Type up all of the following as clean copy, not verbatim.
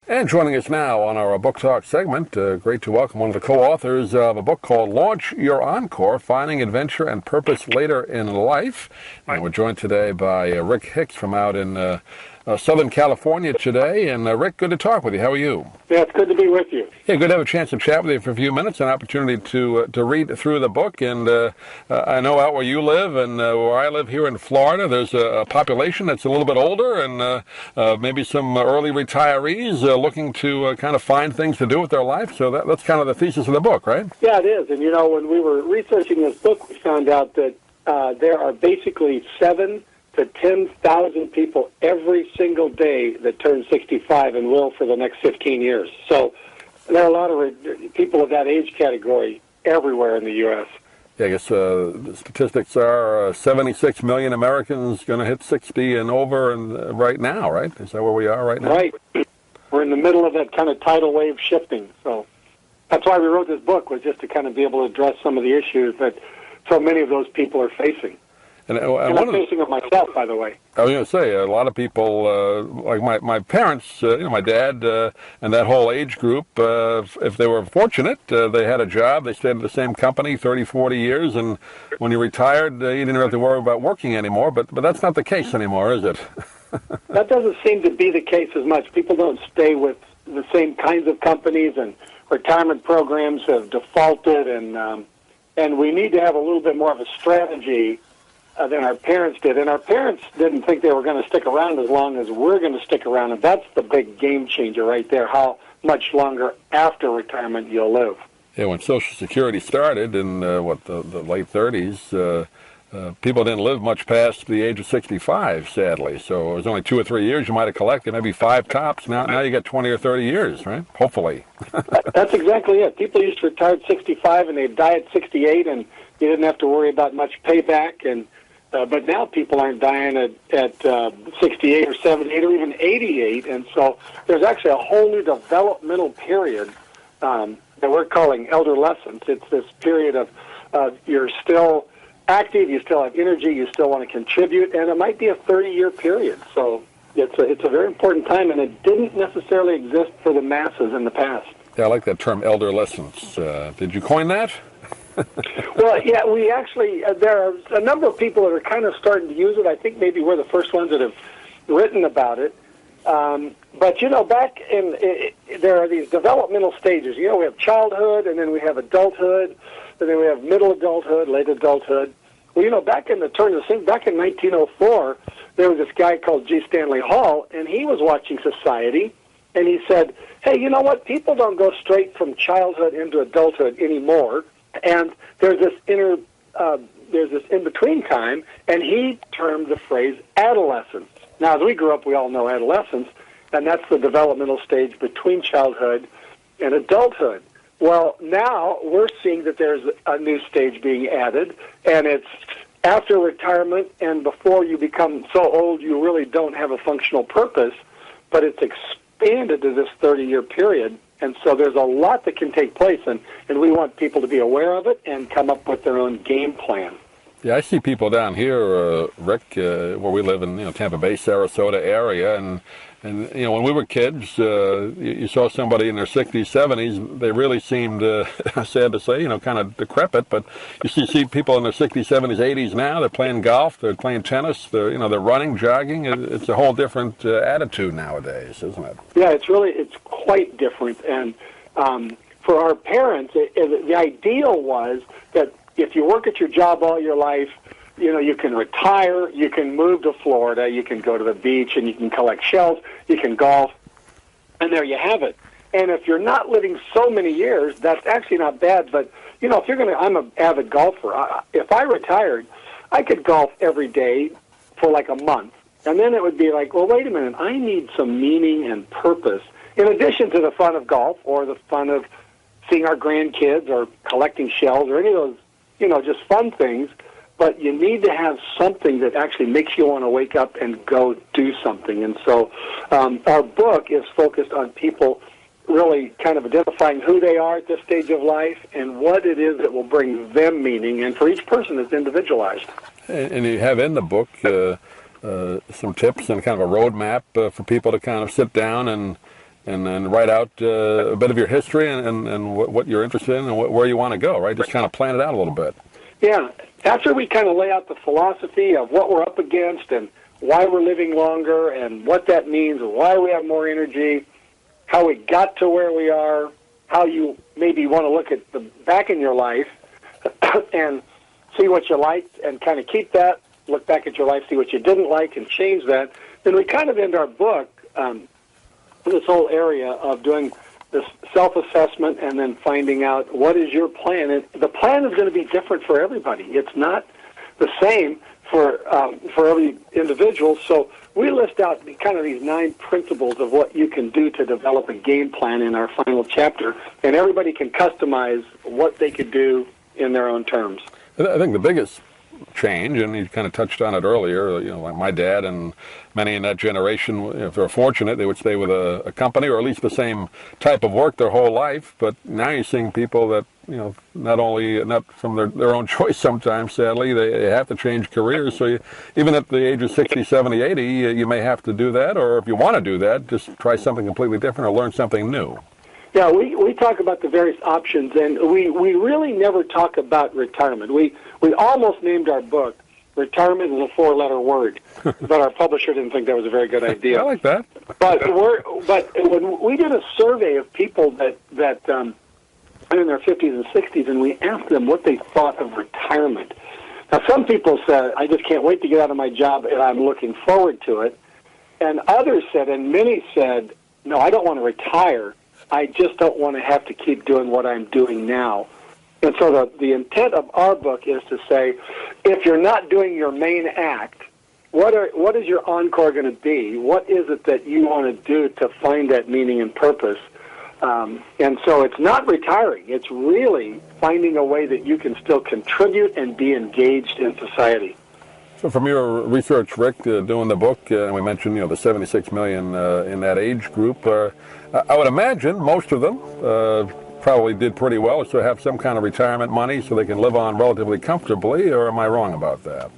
And joining us now on our Book Talk segment, great to welcome one of the co-authors of a book called Launch Your Encore, Finding Adventure and Purpose Later in Life. And we're joined today by Rick Hicks from out in Southern California today. And Rick, good to talk with you. How are you? Yeah, it's good to be with you. Yeah, good to have a chance to chat with you for a few minutes, an opportunity to read through the book. And I know out where you live and where I live here in Florida, there's a population that's a little bit older and maybe some early retirees looking to kind of find things to do with their life. So that's kind of the thesis of the book, right? Yeah, it is. And, you know, when we were researching this book, we found out that there are basically 7,000 to 10,000 people every single day that turn 65 and will for the next 15 years. So there are a lot of people of that age category everywhere in the U.S. Yeah, I guess the statistics are 76 million Americans going to hit 60 and over and right now, right? Is that where we are right now? Right. We're in the middle of that kind of tidal wave shifting. So that's why we wrote this book, was just to kind of be able to address some of the issues that so many of those people are facing. And I'm facing it myself, by the way. I was going to say, a lot of people, like my parents, my dad, and that whole age group, if they were fortunate, they had a job, they stayed at the same company 30, 40 years, and when you retired, you didn't have to worry about working anymore, but that's not the case anymore, is it? That doesn't seem to be the case as much. People don't stay with the same kinds of companies, and retirement programs have defaulted, and we need to have a little bit more of a strategy than our parents did. And our parents didn't think they were going to stick around as long as we're going to stick around. And that's the big game changer right there, how much longer after retirement you'll live. Yeah, when Social Security started in, the late 30s, people didn't live much past the age of 65, sadly. So it was only 2 or 3 years you might have collected, maybe 5 tops. Now you get 20 or 30 years, right? Hopefully. That's exactly it. People used to retire at 65 and they'd die at 68, and you didn't have to worry about much payback. And but now people aren't dying at 68 or 78 or even 88, and so there's actually a whole new developmental period that we're calling elderlescence. It's this period of you're still active, you still have energy, you still want to contribute, and it might be a 30-year period. So it's a very important time, and it didn't necessarily exist for the masses in the past. Yeah, I like that term, elderlescence. Did you coin that? Well, yeah, we actually, there are a number of people that are kind of starting to use it. I think maybe we're the first ones that have written about it. But, you know, there are these developmental stages. You know, we have childhood, and then we have adulthood, and then we have middle adulthood, late adulthood. Well, you know, back in 1904, there was this guy called G. Stanley Hall, and he was watching society, and he said, hey, you know what, people don't go straight from childhood into adulthood anymore. And there's this in-between time, and he termed the phrase adolescence. Now, as we grew up, we all know adolescence, and that's the developmental stage between childhood and adulthood. Well, now we're seeing that there's a new stage being added, and it's after retirement and before you become so old you really don't have a functional purpose, but it's expanded to this 30-year period. And so there's a lot that can take place, and we want people to be aware of it and come up with their own game plan. Yeah, I see people down here, Rick, where we live in Tampa Bay, Sarasota area, and when we were kids, you saw somebody in their 60s, 70s, they really seemed, sad to say, kind of decrepit, but you see people in their 60s, 70s, 80s now, they're playing golf, they're playing tennis, they're running, jogging. It's a whole different attitude nowadays, isn't it? Yeah, it's quite different, and for our parents, the ideal was that if you work at your job all your life, you can retire, you can move to Florida, you can go to the beach, and you can collect shells, you can golf, and there you have it. And if you're not living so many years, that's actually not bad. But, if you're I'm an avid golfer. If I retired, I could golf every day for like a month. And then it would be like, well, wait a minute, I need some meaning and purpose, in addition to the fun of golf or the fun of seeing our grandkids or collecting shells or any of those, just fun things. But you need to have something that actually makes you want to wake up and go do something. And so our book is focused on people really kind of identifying who they are at this stage of life and what it is that will bring them meaning. And for each person, it's individualized. And you have in the book some tips and kind of a roadmap for people to kind of sit down and and then write out a bit of your history and what you're interested in and where you want to go, right? Just kind of plan it out a little bit. Yeah. After we kind of lay out the philosophy of what we're up against and why we're living longer and what that means, why we have more energy, how we got to where we are, how you maybe want to look at the back in your life and see what you liked and kind of keep that, look back at your life, see what you didn't like and change that, then we kind of end our book this whole area of doing this self-assessment and then finding out what is your plan. And the plan is going to be different for everybody. It's not the same for every individual. So we list out kind of these 9 principles of what you can do to develop a game plan in our final chapter, and everybody can customize what they could do in their own terms. I think the biggest change, and you kind of touched on it earlier, like my dad and many in that generation, if they're fortunate, they would stay with a company or at least the same type of work their whole life. But now you're seeing people that, not from their own choice sometimes, sadly, they have to change careers. So even at the age of 60, 70, 80, you may have to do that. Or if you want to do that, just try something completely different or learn something new. Yeah, we talk about the various options, and we really never talk about retirement. We almost named our book Retirement is a 4-letter word, but our publisher didn't think that was a very good idea. I like that. But when we did a survey of people that are in their 50s and 60s, and we asked them what they thought of retirement. Now, some people said, I just can't wait to get out of my job, and I'm looking forward to it. And others said, and many said, no, I don't want to retire. I just don't want to have to keep doing what I'm doing now. And so the intent of our book is to say, if you're not doing your main act, what is your encore going to be? What is it that you want to do to find that meaning and purpose? And so it's not retiring. It's really finding a way that you can still contribute and be engaged in society. So from your research, Rick, doing the book, and we mentioned the 76 million in that age group, I would imagine most of them probably did pretty well, so have some kind of retirement money so they can live on relatively comfortably, or am I wrong about that?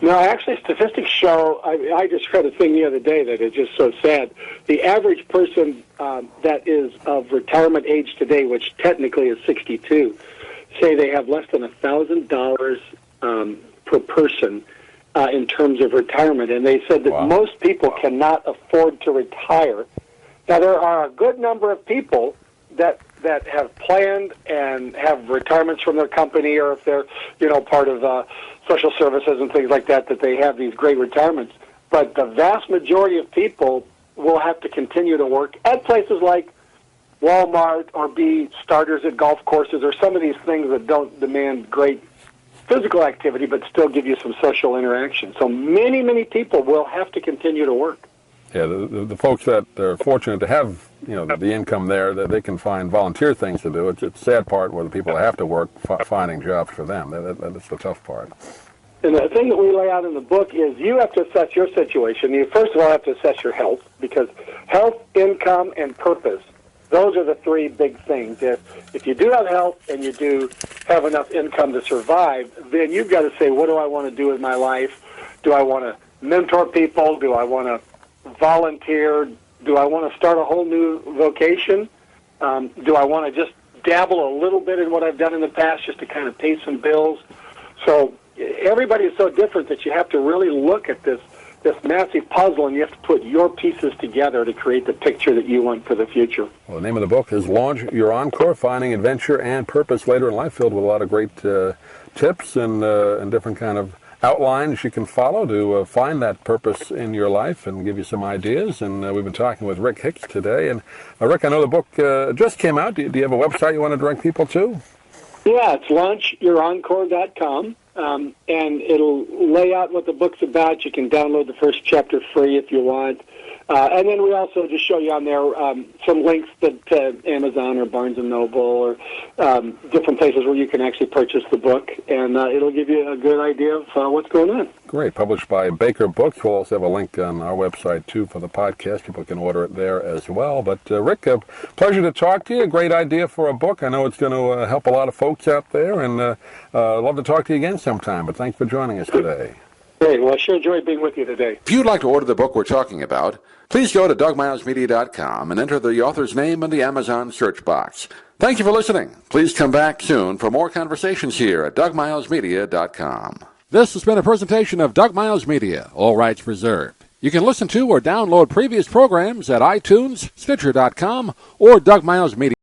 No, actually, statistics show, I just read a thing the other day that is just so sad. The average person that is of retirement age today, which technically is 62, say they have less than $1,000 per person in terms of retirement. And they said that most people cannot afford to retire. Now, there are a good number of people that have planned and have retirements from their company, or if they're, part of social services and things like that, that they have these great retirements. But the vast majority of people will have to continue to work at places like Walmart or be starters at golf courses or some of these things that don't demand great physical activity but still give you some social interaction. So many, many people will have to continue to work. Yeah, the folks that are fortunate to have, the income there, that they can find volunteer things to do. It's the sad part where the people have to work finding jobs for them. That's the tough part. And the thing that we lay out in the book is you have to assess your situation. You first of all have to assess your health, because health, income, and purpose, those are the 3 big things. If you do have health and you do have enough income to survive, then you've got to say, what do I want to do with my life? Do I want to mentor people? Do I want to volunteer? Do I want to start a whole new vocation? Do I want to just dabble a little bit in what I've done in the past just to kind of pay some bills? So everybody is so different that you have to really look at this massive puzzle, and you have to put your pieces together to create the picture that you want for the future. Well, the name of the book is Launch Your Encore, Finding Adventure and Purpose Later in Life, filled with a lot of great tips and different kind of outlines you can follow to find that purpose in your life and give you some ideas. And we've been talking with Rick Hicks today. And Rick, I know the book just came out. Do you have a website you want to direct people to? Yeah, it's launchyyourencore.com, and it'll lay out what the book's about. You can download the first chapter free if you want. And then we also just show you on there some links to Amazon or Barnes & Noble or different places where you can actually purchase the book, and it'll give you a good idea of what's going on. Great. Published by Baker Books. We'll also have a link on our website, too, for the podcast. People can order it there as well. But, Rick, a pleasure to talk to you. A great idea for a book. I know it's going to help a lot of folks out there, and I'd love to talk to you again sometime. But thanks for joining us today. Great. Well, I sure enjoyed being with you today. If you'd like to order the book we're talking about, please go to DougMilesMedia.com and enter the author's name in the Amazon search box. Thank you for listening. Please come back soon for more conversations here at DougMilesMedia.com. This has been a presentation of Doug Miles Media, all rights reserved. You can listen to or download previous programs at iTunes, Stitcher.com, or Doug Miles Media.